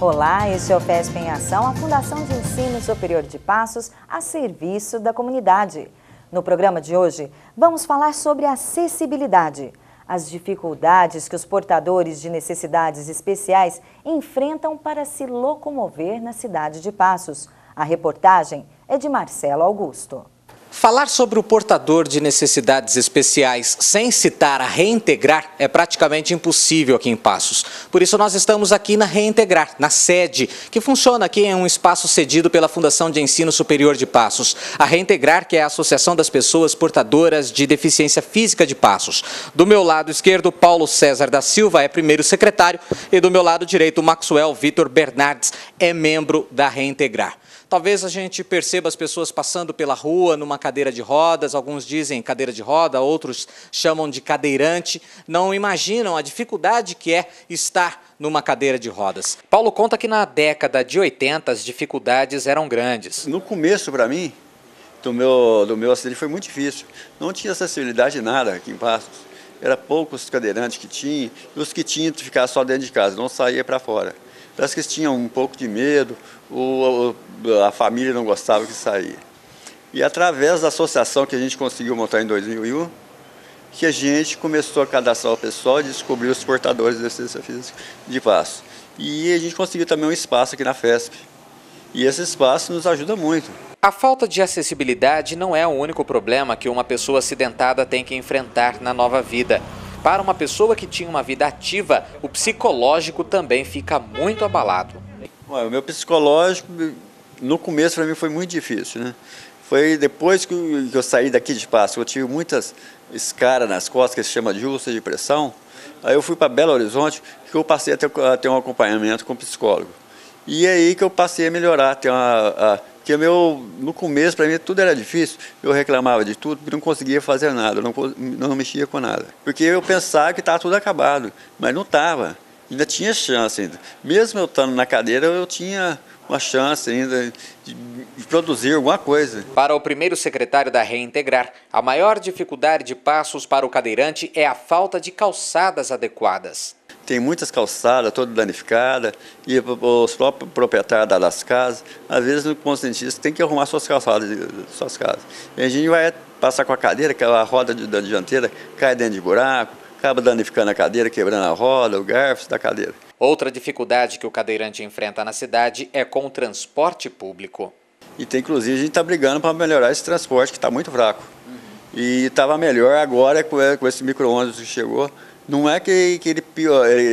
Olá, este é o FESP em Ação, a Fundação de Ensino Superior de Passos a serviço da comunidade. No programa de hoje, vamos falar sobre acessibilidade, as dificuldades que os portadores de necessidades especiais enfrentam para se locomover na cidade de Passos. A reportagem é de Marcelo Augusto. Falar sobre o portador de necessidades especiais sem citar a Reintegrar é praticamente impossível aqui em Passos. Por isso nós estamos aqui na Reintegrar, na sede, que funciona aqui em um espaço cedido pela Fundação de Ensino Superior de Passos. A Reintegrar, que é a Associação das Pessoas Portadoras de Deficiência Física de Passos. Do meu lado esquerdo, Paulo César da Silva é primeiro secretário e do meu lado direito, Maxwell Vitor Bernardes é membro da Reintegrar. Talvez a gente perceba as pessoas passando pela rua numa cadeira de rodas, alguns dizem cadeira de roda, outros chamam de cadeirante, não imaginam a dificuldade que é estar numa cadeira de rodas. Paulo conta que na década de 80 as dificuldades eram grandes. No começo, para mim, do meu acidente foi muito difícil. Não tinha acessibilidade de nada aqui em Passos. Era poucos cadeirantes que tinham, e os que tinham ficavam só dentro de casa, não saía para fora. Parece que eles tinham um pouco de medo, a família não gostava que saía. E através da associação que a gente conseguiu montar em 2001, que a gente começou a cadastrar o pessoal e descobrir os portadores de deficiência física de Passos. E a gente conseguiu também um espaço aqui na FESP. E esse espaço nos ajuda muito. A falta de acessibilidade não é o único problema que uma pessoa acidentada tem que enfrentar na nova vida. Para uma pessoa que tinha uma vida ativa, o psicológico também fica muito abalado. O meu psicológico, no começo, para mim, foi muito difícil, né? Foi depois que eu saí daqui de Passos, eu tive muitas escaras nas costas, que se chama de úlcera de pressão. Aí eu fui para Belo Horizonte, que eu passei a ter um acompanhamento com psicólogo. E aí que eu passei a melhorar, porque no começo, para mim, tudo era difícil. Eu reclamava de tudo, porque não conseguia fazer nada, não mexia com nada. Porque eu pensava que estava tudo acabado, mas não estava. Ainda tinha chance ainda. Mesmo eu estando na cadeira, eu tinha uma chance ainda de produzir alguma coisa. Para o primeiro secretário da Reintegrar, a maior dificuldade de Passos para o cadeirante é a falta de calçadas adequadas. Tem muitas calçadas, toda danificada, e os próprios proprietários das casas, às vezes no conscientista tem que arrumar suas calçadas de suas casas. E a gente vai passar com a cadeira, que a roda da dianteira cai dentro de buraco, acaba danificando a cadeira, quebrando a roda, o garfo da cadeira. Outra dificuldade que o cadeirante enfrenta na cidade é com o transporte público. E inclusive, a gente está brigando para melhorar esse transporte, que está muito fraco. E estava melhor agora com esse micro-ônibus que chegou. Não é que ele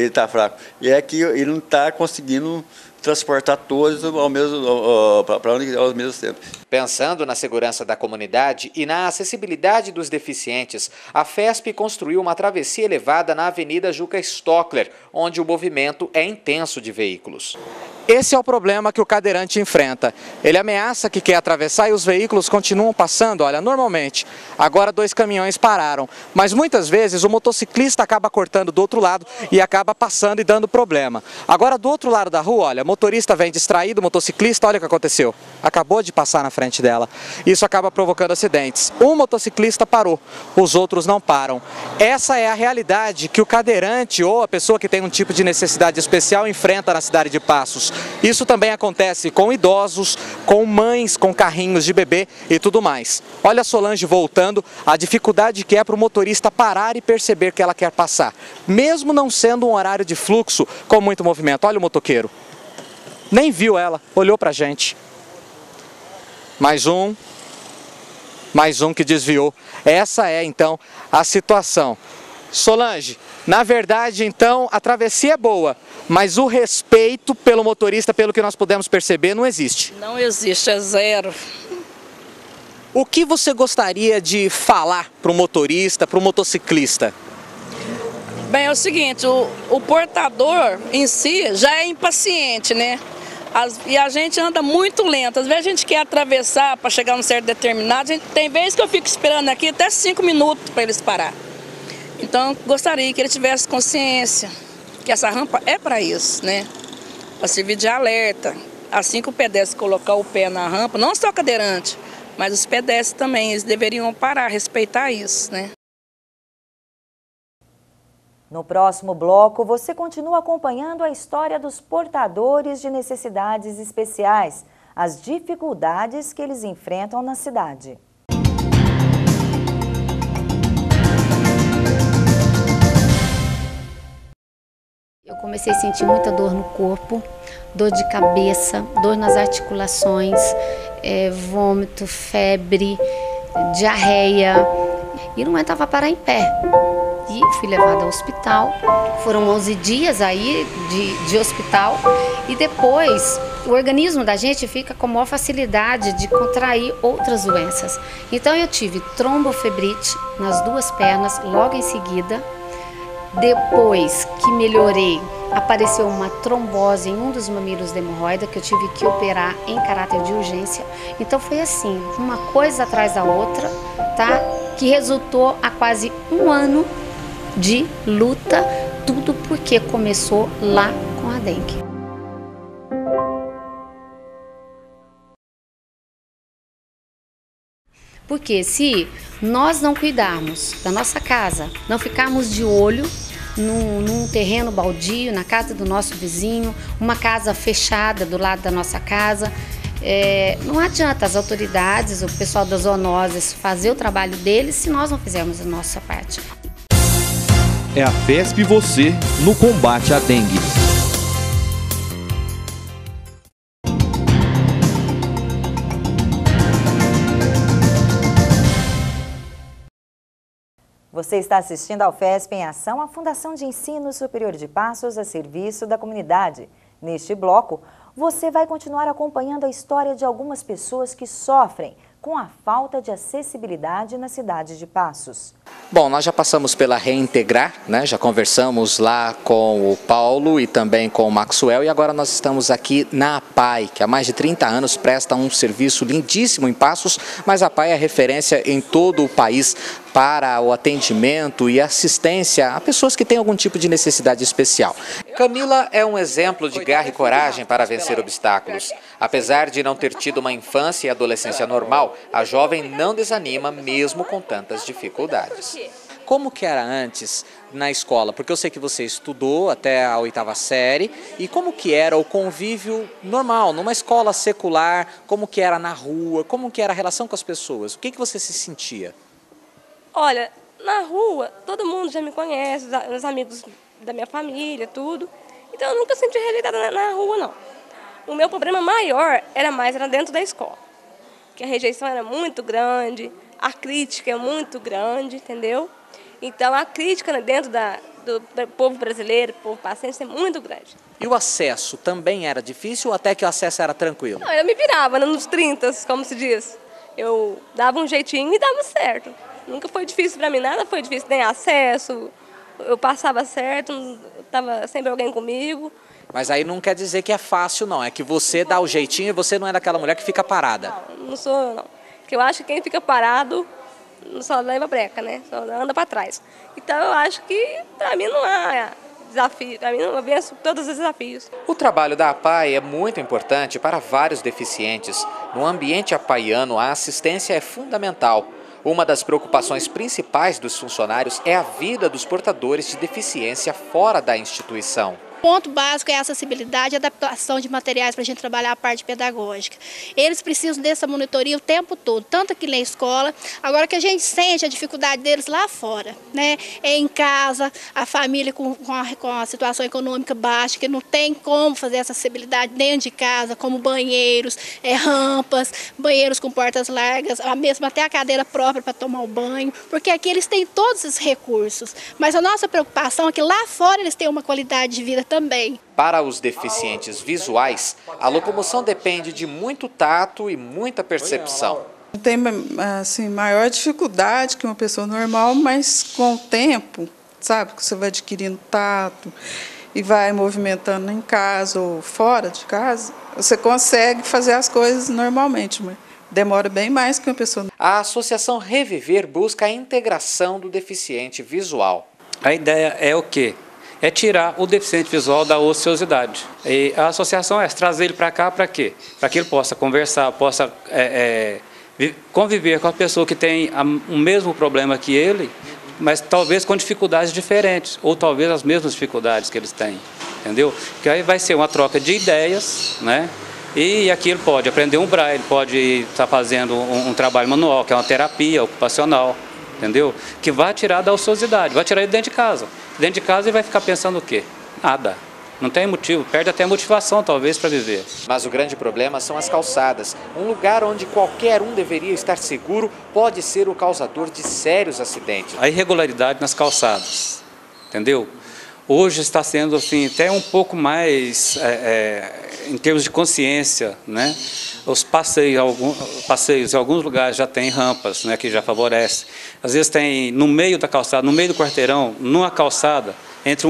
está fraco, é que ele não está conseguindo transportar todos para ao mesmo tempo. Pensando na segurança da comunidade e na acessibilidade dos deficientes, a FESP construiu uma travessia elevada na Avenida Juca Stockler, onde o movimento é intenso de veículos. Esse é o problema que o cadeirante enfrenta. Ele ameaça que quer atravessar e os veículos continuam passando, olha, normalmente. Agora 2 caminhões pararam, mas muitas vezes o motociclista acaba cortando do outro lado e acaba passando e dando problema. Agora do outro lado da rua, olha, o motorista vem distraído, o motociclista, olha o que aconteceu. Acabou de passar na frente dela. Isso acaba provocando acidentes. Um motociclista parou, os outros não param. Essa é a realidade que o cadeirante ou a pessoa que tem um tipo de necessidade especial enfrenta na cidade de Passos. Isso também acontece com idosos, com mães, com carrinhos de bebê e tudo mais. Olha a Solange voltando, a dificuldade que é para o motorista parar e perceber que ela quer passar, mesmo não sendo um horário de fluxo com muito movimento. Olha o motoqueiro, nem viu ela, olhou para a gente. Mais um que desviou. Essa é então a situação. Solange, na verdade, então, a travessia é boa, mas o respeito pelo motorista, pelo que nós pudemos perceber, não existe. Não existe, é zero. O que você gostaria de falar para o motorista, para o motociclista? Bem, é o seguinte, o portador em si já é impaciente, né? E a gente anda muito lento. Às vezes a gente quer atravessar para chegar num certo determinado. Tem vezes que eu fico esperando aqui até 5 minutos para eles parar. Então, gostaria que ele tivesse consciência que essa rampa é para isso, né? Para servir de alerta. Assim que o pedestre colocar o pé na rampa, não só o cadeirante, mas os pedestres também, eles deveriam parar, respeitar isso, né? No próximo bloco, você continua acompanhando a história dos portadores de necessidades especiais, as dificuldades que eles enfrentam na cidade. Eu comecei a sentir muita dor no corpo, dor de cabeça, dor nas articulações, vômito, febre, diarreia e não aguentava parar em pé. E fui levada ao hospital, foram 11 dias aí de hospital e depois o organismo da gente fica com maior facilidade de contrair outras doenças. Então eu tive trombofebrite nas 2 pernas logo em seguida. Depois que melhorei, apareceu uma trombose em um dos mamilos da hemorroida que eu tive que operar em caráter de urgência. Então foi assim, uma coisa atrás da outra, tá? Que resultou a quase 1 ano de luta, tudo porque começou lá com a dengue. Porque se nós não cuidarmos da nossa casa, não ficarmos de olho num terreno baldio, na casa do nosso vizinho, uma casa fechada do lado da nossa casa, não adianta as autoridades, o pessoal das zoonoses fazer o trabalho deles se nós não fizermos a nossa parte. É a FESP Você no combate à dengue. Você está assistindo ao FESP em Ação, a Fundação de Ensino Superior de Passos a serviço da comunidade. Neste bloco, você vai continuar acompanhando a história de algumas pessoas que sofrem com a falta de acessibilidade na cidade de Passos. Bom, nós já passamos pela Reintegrar, né? Já conversamos lá com o Paulo e também com o Maxwell e agora nós estamos aqui na APAI, que há mais de 30 anos presta um serviço lindíssimo em Passos, mas a APAI é referência em todo o país para o atendimento e assistência a pessoas que têm algum tipo de necessidade especial. Camila é um exemplo de garra e coragem para vencer obstáculos. Apesar de não ter tido uma infância e adolescência normal, a jovem não desanima mesmo com tantas dificuldades. Como que era antes na escola? Porque eu sei que você estudou até a 8ª série. E como que era o convívio normal, numa escola secular? Como que era na rua? Como que era a relação com as pessoas? O que você se sentia? Olha, na rua, todo mundo já me conhece, os amigos da minha família, tudo. Então eu nunca senti rejeitada na rua, não. O meu problema maior era dentro da escola. Que a rejeição era muito grande, a crítica é muito grande, entendeu? Então a crítica dentro do povo brasileiro, do povo passense, é muito grande. E o acesso também era difícil ou até que o acesso era tranquilo? Não, eu me virava nos 30, como se diz. Eu dava um jeitinho e dava certo. Nunca foi difícil para mim, nada foi difícil, nem acesso, eu passava certo, estava sempre alguém comigo. Mas aí não quer dizer que é fácil não, é que você dá o jeitinho e você não é daquela mulher que fica parada. Não sou eu não, porque eu acho que quem fica parado só leva breca, né, só anda para trás. Então eu acho que para mim não há desafio, para mim eu venço todos os desafios. O trabalho da APAI é muito importante para vários deficientes. No ambiente apaiano, a assistência é fundamental. Uma das preocupações principais dos funcionários é a vida dos portadores de deficiência fora da instituição. O ponto básico é a acessibilidade e adaptação de materiais para a gente trabalhar a parte pedagógica. Eles precisam dessa monitoria o tempo todo, tanto aqui na escola, agora que a gente sente a dificuldade deles lá fora, né? É em casa, a família com a situação econômica baixa, que não tem como fazer essa acessibilidade dentro de casa, como banheiros, rampas, banheiros com portas largas, mesmo até a cadeira própria para tomar o banho, porque aqui eles têm todos esses recursos. Mas a nossa preocupação é que lá fora eles tenham uma qualidade de vida também. Para os deficientes visuais, a locomoção depende de muito tato e muita percepção. Tem assim, maior dificuldade que uma pessoa normal, mas com o tempo, sabe, que você vai adquirindo tato e vai movimentando em casa ou fora de casa, você consegue fazer as coisas normalmente, mas demora bem mais que uma pessoa. A Associação Reviver busca a integração do deficiente visual. A ideia é o quê? É tirar o deficiente visual da ociosidade. E a associação é trazer ele para cá para quê? Para que ele possa conversar, possa conviver com a pessoa que tem o mesmo problema que ele, mas talvez com dificuldades diferentes, ou talvez as mesmas dificuldades que eles têm, entendeu? Porque aí vai ser uma troca de ideias, né? E aqui ele pode aprender um braille, pode estar fazendo um trabalho manual, que é uma terapia ocupacional, entendeu? Que vai tirar da ociosidade, vai tirar ele dentro de casa. Dentro de casa ele vai ficar pensando o quê? Nada. Não tem motivo, perde até a motivação talvez para viver. Mas o grande problema são as calçadas. Um lugar onde qualquer um deveria estar seguro pode ser o causador de sérios acidentes. A irregularidade nas calçadas, entendeu? Hoje está sendo assim, até um pouco mais, em termos de consciência, né? Os passeios em alguns lugares já tem rampas, né, que já favorece. Às vezes tem no meio da calçada, no meio do quarteirão, numa calçada, entre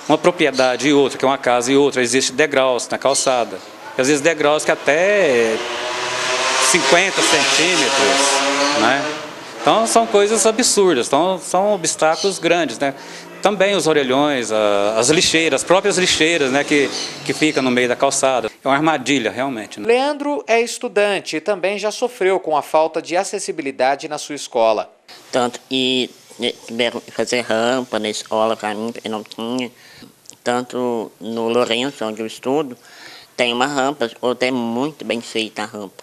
uma propriedade e outra, que é uma casa e outra, existe degraus na calçada. Às vezes degraus que até 50 centímetros, né? Então são coisas absurdas, então, são obstáculos grandes, né? Também os orelhões, as lixeiras, as próprias lixeiras, né, que ficam no meio da calçada. É uma armadilha, realmente, né? Leandro é estudante e também já sofreu com a falta de acessibilidade na sua escola. Tanto que tiveram que fazer rampa na escola para mim, porque não tinha. Tanto no Lourenço, onde eu estudo, tem uma rampa, ou até muito bem feita a rampa.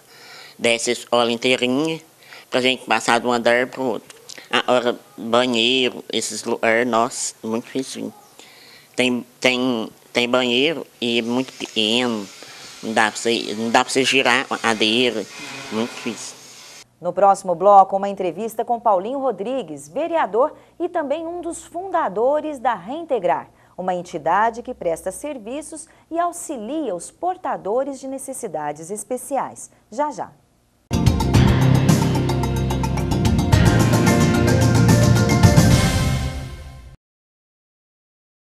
Desce a escola inteirinha, para a gente passar de um andar para o outro. Agora, banheiro, esses lugares, nossa, muito difícil. Tem banheiro e é muito pequeno, não dá para você girar a cadeira, muito difícil. No próximo bloco, uma entrevista com Paulinho Rodrigues, vereador e também um dos fundadores da Reintegrar, uma entidade que presta serviços e auxilia os portadores de necessidades especiais. Já, já.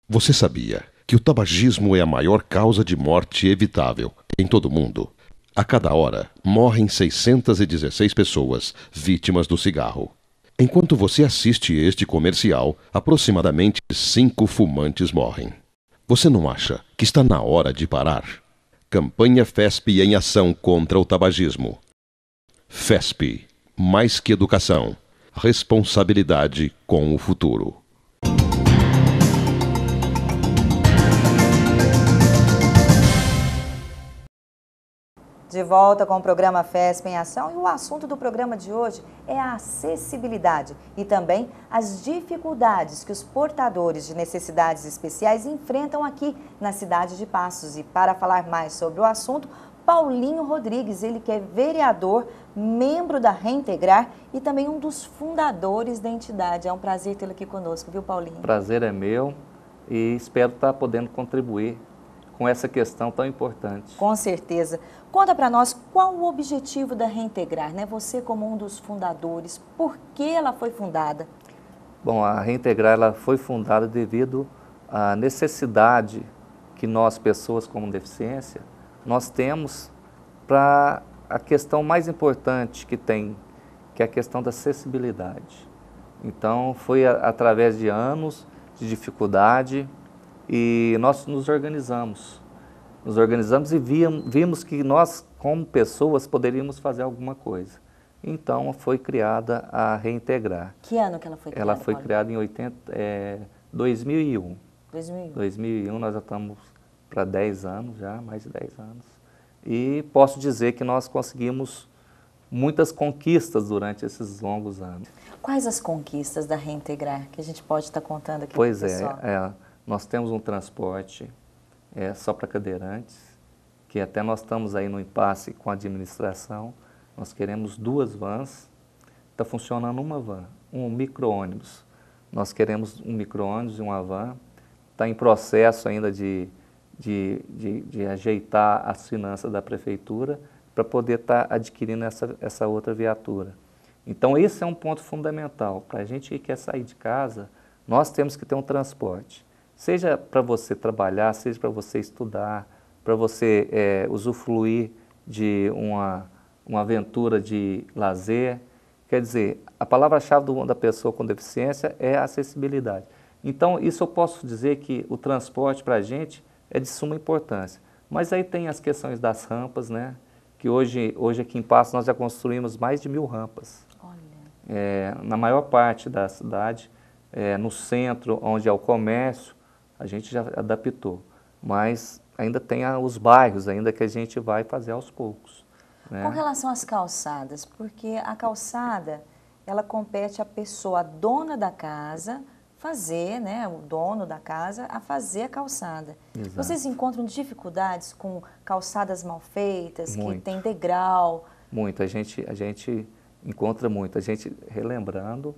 Você sabia que o tabagismo é a maior causa de morte evitável em todo o mundo? A cada hora, morrem 616 pessoas vítimas do cigarro. Enquanto você assiste este comercial, aproximadamente 5 fumantes morrem. Você não acha que está na hora de parar? Campanha FESP em ação contra o tabagismo. FESP, mais que educação, responsabilidade com o futuro. De volta com o programa FESP em Ação, e o assunto do programa de hoje é a acessibilidade e também as dificuldades que os portadores de necessidades especiais enfrentam aqui na cidade de Passos. E para falar mais sobre o assunto, Paulinho Rodrigues, ele que é vereador, membro da Reintegrar e também um dos fundadores da entidade. É um prazer tê-lo aqui conosco, viu, Paulinho? O prazer é meu e espero estar podendo contribuir com essa questão tão importante. Com certeza. Conta para nós qual o objetivo da Reintegrar, né? Você como um dos fundadores, por que ela foi fundada? Bom, a Reintegrar ela foi fundada devido à necessidade que nós, pessoas com deficiência, nós temos para a questão mais importante que tem, que é a questão da acessibilidade. Então, foi através de anos de dificuldade e nós nos organizamos e vimos que nós, como pessoas, poderíamos fazer alguma coisa. Então, foi criada a Reintegrar. Que ano que ela foi criada? Ela foi criada em 2001. 2001, nós já estamos para 10 anos, já, mais de 10 anos. E posso dizer que nós conseguimos muitas conquistas durante esses longos anos. Quais as conquistas da Reintegrar que a gente pode estar contando aqui? Pois pro pessoal? Nós temos um transporte só para cadeirantes, que até nós estamos aí no impasse com a administração. Nós queremos 2 vans, está funcionando uma van, um micro-ônibus. Nós queremos um micro-ônibus e uma van, está em processo ainda de ajeitar as finanças da prefeitura para poder estar adquirindo essa outra viatura. Então esse é um ponto fundamental. Para a gente que quer sair de casa, nós temos que ter um transporte. Seja para você trabalhar, seja para você estudar, para você usufruir de uma aventura de lazer. Quer dizer, a palavra-chave da pessoa com deficiência é a acessibilidade. Então, isso eu posso dizer que o transporte para a gente é de suma importância. Mas aí tem as questões das rampas, né? Que hoje aqui em Passos nós já construímos mais de 1000 rampas. Olha. Na maior parte da cidade, no centro, onde é o comércio, a gente já adaptou. Mas ainda tem os bairros ainda que a gente vai fazer aos poucos. Né? Com relação às calçadas, porque a calçada, ela compete à pessoa, a dona da casa, fazer, né, o dono da casa, a fazer a calçada. Exato. Vocês encontram dificuldades com calçadas mal feitas, Muito. que tem degrau? Muito, a gente encontra muito. A gente, relembrando,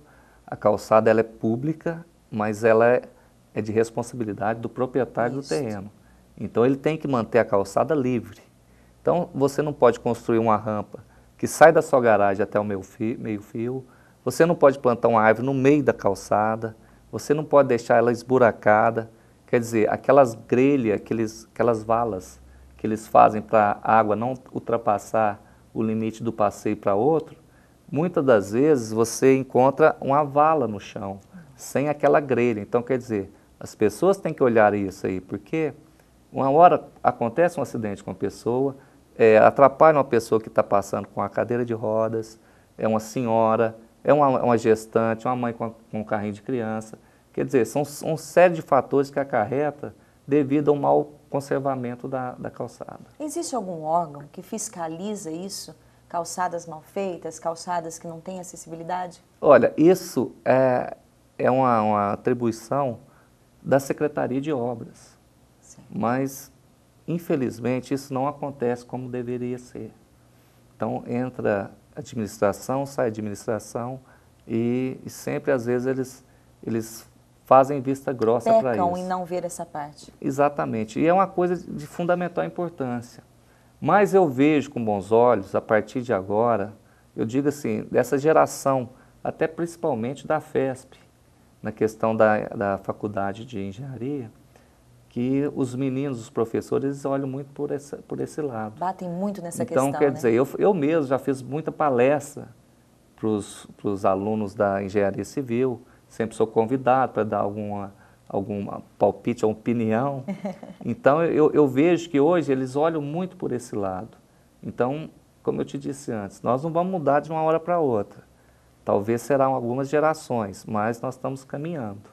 a calçada ela é pública, mas ela é de responsabilidade do proprietário do terreno. Então ele tem que manter a calçada livre. Então você não pode construir uma rampa que sai da sua garagem até o meio-fio, você não pode plantar uma árvore no meio da calçada, você não pode deixar ela esburacada. Quer dizer, aquelas grelhas, aquelas valas que eles fazem para a água não ultrapassar o limite do passeio para outro, muitas das vezes você encontra uma vala no chão, sem aquela grelha. Então, quer dizer, as pessoas têm que olhar isso aí, porque uma hora acontece um acidente com a pessoa, atrapalha uma pessoa que está passando com a cadeira de rodas, é uma senhora, é uma gestante, uma mãe com um carrinho de criança. Quer dizer, são uma série de fatores que acarreta devido ao mau conservamento da calçada. Existe algum órgão que fiscaliza isso? Calçadas mal feitas, calçadas que não têm acessibilidade? Olha, isso é uma atribuição da Secretaria de Obras. Sim. Mas, infelizmente, isso não acontece como deveria ser. Então, entra administração, sai administração e sempre, às vezes, eles fazem vista grossa para isso. Pecam em não ver essa parte. Exatamente. E é uma coisa de fundamental importância. Mas eu vejo com bons olhos, a partir de agora, eu digo assim, dessa geração, até principalmente da FESP, na questão da faculdade de engenharia, que os meninos, os professores, eles olham muito por esse lado. Batem muito nessa questão, então, quer dizer, eu mesmo já fiz muita palestra para os alunos da engenharia civil, sempre sou convidado para dar algum palpite, uma opinião. Então, eu vejo que hoje eles olham muito por esse lado. Então, como eu te disse antes, nós não vamos mudar de uma hora para outra. Talvez serão algumas gerações, mas nós estamos caminhando.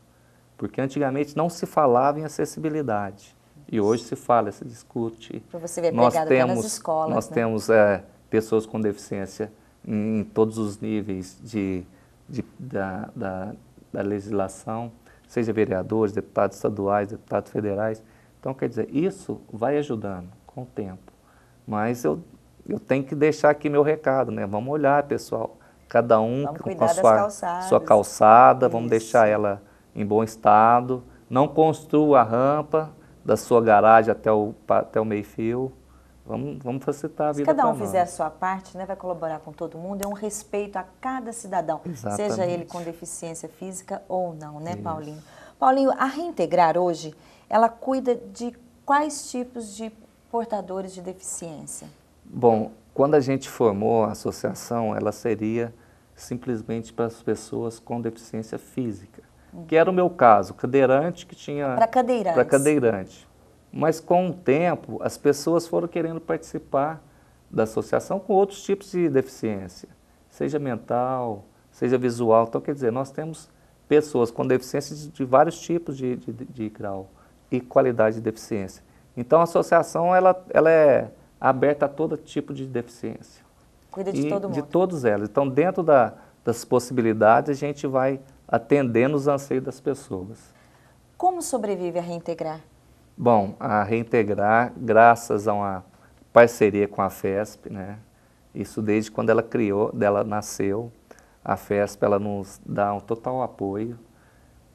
Porque antigamente não se falava em acessibilidade. E hoje se fala, se discute. Para você ver, pregado até nas escolas. Nós temos pessoas com deficiência em todos os níveis da legislação, seja vereadores, deputados estaduais, deputados federais. Então, quer dizer, isso vai ajudando com o tempo. Mas eu tenho que deixar aqui meu recado, né? Vamos olhar, pessoal, cada um com a sua calçada, vamos deixar ela em bom estado, não construa a rampa da sua garagem até o meio-fio. Vamos facilitar a vida para nós. Se cada um fizer a sua parte, né, vai colaborar com todo mundo, é um respeito a cada cidadão, Exatamente. Seja ele com deficiência física ou não, né, Paulinho? Paulinho, a Reintegrar hoje, ela cuida de quais tipos de portadores de deficiência? Bom, quando a gente formou a associação, ela seria simplesmente para as pessoas com deficiência física, que era o meu caso, cadeirante que tinha... Para cadeirantes. Para cadeirante. Mas com o tempo, as pessoas foram querendo participar da associação com outros tipos de deficiência, seja mental, seja visual. Então, quer dizer, nós temos pessoas com deficiência de vários tipos de grau e qualidade de deficiência. Então, a associação ela é aberta a todo tipo de deficiência. Cuida de todo mundo. De todos elas. Então, dentro das possibilidades, a gente vai atendendo os anseios das pessoas. Como sobrevive a Reintegrar? Bom, a Reintegrar, graças a uma parceria com a FESP, né? Isso desde quando ela nasceu, a FESP ela nos dá um total apoio.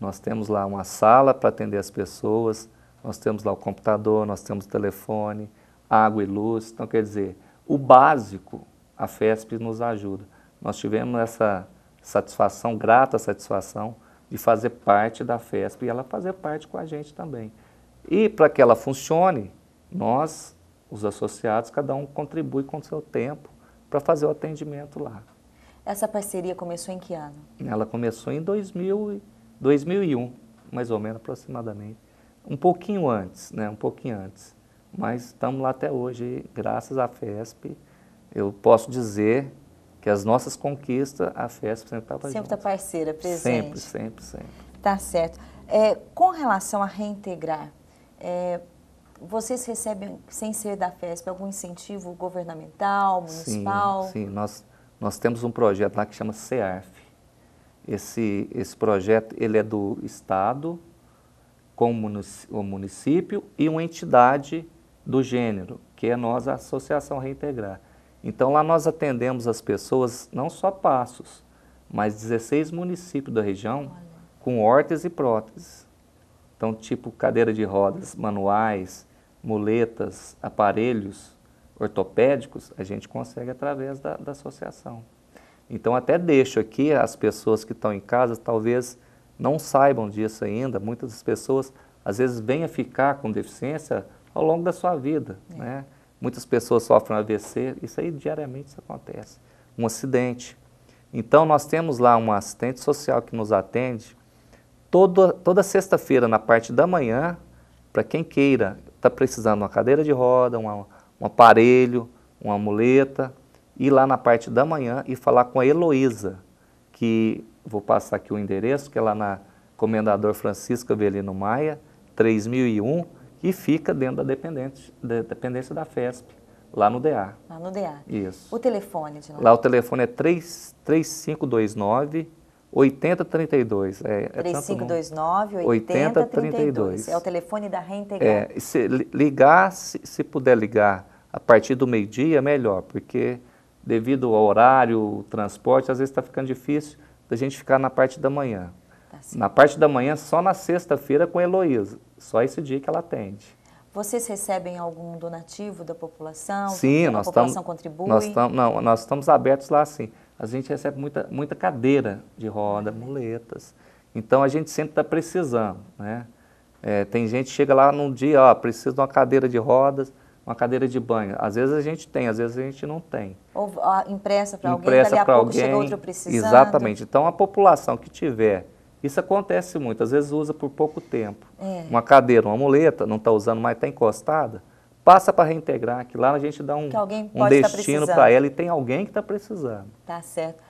Nós temos lá uma sala para atender as pessoas, nós temos lá o computador, nós temos o telefone, água e luz. Então, quer dizer, o básico, a FESP nos ajuda. Nós tivemos essa satisfação, grata satisfação, de fazer parte da FESP e ela fazer parte com a gente também. E para que ela funcione, nós, os associados, cada um contribui com o seu tempo para fazer o atendimento lá. Essa parceria começou em que ano? Ela começou em 2001, mais ou menos, aproximadamente. Um pouquinho antes, né? Um pouquinho antes. Mas estamos lá até hoje, graças à FESP. Eu posso dizer que as nossas conquistas, a FESP sempre estava junto. Sempre está parceira, presente. Sempre. Tá certo. Com relação a reintegrar, vocês recebem, sem ser da FESP, algum incentivo governamental, municipal? Sim. Nós temos um projeto lá que chama CEARF. Esse projeto ele é do Estado, com o município e uma entidade do gênero, que é nós, a Associação Reintegrar. Então lá nós atendemos as pessoas, não só Passos, mas 16 municípios da região, com órteses e próteses. Então, tipo cadeira de rodas, manuais, muletas, aparelhos ortopédicos, a gente consegue através da associação. Então, até deixo aqui as pessoas que estão em casa, talvez não saibam disso ainda. Muitas das pessoas, às vezes, vêm a ficar com deficiência ao longo da sua vida, né? Muitas pessoas sofrem um AVC, isso aí diariamente isso acontece. Um acidente. Então, nós temos lá um assistente social que nos atende toda sexta-feira, na parte da manhã, para quem queira, está precisando de uma cadeira de roda, um aparelho, uma muleta, ir lá na parte da manhã e falar com a Heloísa, que vou passar aqui o endereço, que é lá na Comendador Francisco Avelino Maia, 3001, que fica dentro da dependência da FESP, lá no DA. Lá no DA. Isso. O telefone de lá? Lá o telefone é 3529-8032. 3529-8032. É o telefone da Reintegrar. Se puder ligar a partir do meio-dia, melhor, porque devido ao horário, o transporte, às vezes está ficando difícil da gente ficar na parte da manhã. Na parte da manhã, só na sexta-feira com a Heloísa. Só esse dia que ela atende. Vocês recebem algum donativo da população? Sim, a população contribui? Nós estamos abertos lá, sim. A gente recebe muita cadeira de roda, muletas. Então, a gente sempre está precisando, né? Tem gente que chega lá num dia, precisa de uma cadeira de rodas, uma cadeira de banho. Às vezes a gente tem, às vezes a gente não tem. Ou impressa para alguém, dali a pouco chega outro precisando. Exatamente. Então, a população que tiver, isso acontece muito, às vezes usa por pouco tempo. Uma cadeira, uma muleta, não está usando mais, está encostada, passa para Reintegrar, que lá a gente dá um destino para ela e tem alguém que está precisando. Tá certo.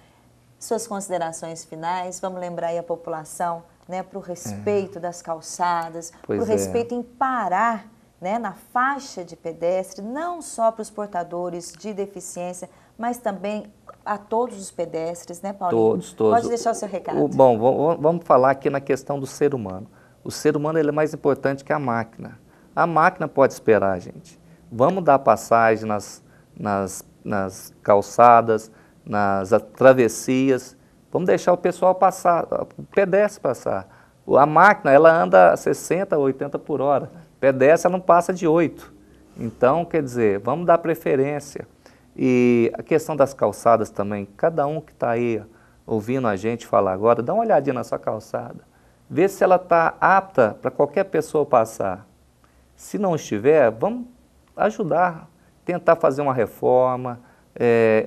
Suas considerações finais, vamos lembrar aí a população, né, para o respeito das calçadas, para o respeito em parar, né, na faixa de pedestre, não só para os portadores de deficiência, mas também a todos os pedestres, né, Paulinho? Todos. Pode deixar o seu recado. Bom, vamos falar aqui na questão do ser humano. O ser humano ele é mais importante que a máquina. A máquina pode esperar, gente. Vamos dar passagem nas calçadas, nas travessias. Vamos deixar o pessoal passar, o pedestre passar. A máquina, ela anda a 60, 80 por hora. O pedestre não passa de 8. Então, quer dizer, vamos dar preferência. E a questão das calçadas também, cada um que está aí ouvindo a gente falar agora, dá uma olhadinha na sua calçada. Vê se ela está apta para qualquer pessoa passar. Se não estiver, vamos ajudar, tentar fazer uma reforma,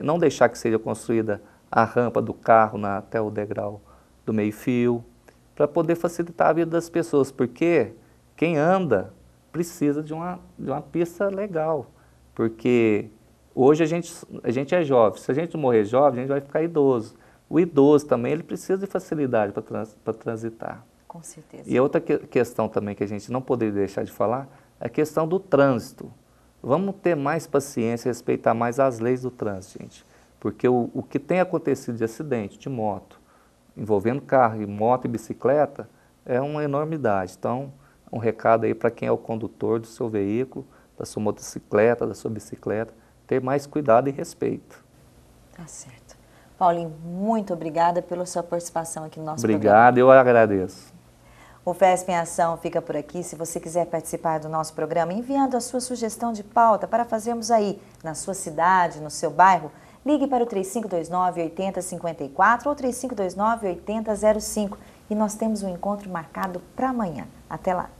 não deixar que seja construída a rampa do carro até o degrau do meio-fio, para poder facilitar a vida das pessoas, porque quem anda precisa de uma pista legal, porque hoje a gente é jovem, se a gente morrer jovem, a gente vai ficar idoso. O idoso também, ele precisa de facilidade para transitar. Com certeza. E outra questão também que a gente não poderia deixar de falar é a questão do trânsito. Vamos ter mais paciência, respeitar mais as leis do trânsito, gente. Porque o que tem acontecido de acidente de moto, envolvendo carro, moto e bicicleta, é uma enormidade. Então, um recado aí para quem é o condutor do seu veículo, da sua motocicleta, da sua bicicleta, ter mais cuidado e respeito. Tá certo. Paulinho, muito obrigada pela sua participação aqui no nosso programa. Obrigado, eu agradeço. O FESP em Ação fica por aqui. Se você quiser participar do nosso programa, enviando a sua sugestão de pauta para fazermos aí na sua cidade, no seu bairro, ligue para o 3529-8054 ou 3529-8005 e nós temos um encontro marcado para amanhã. Até lá!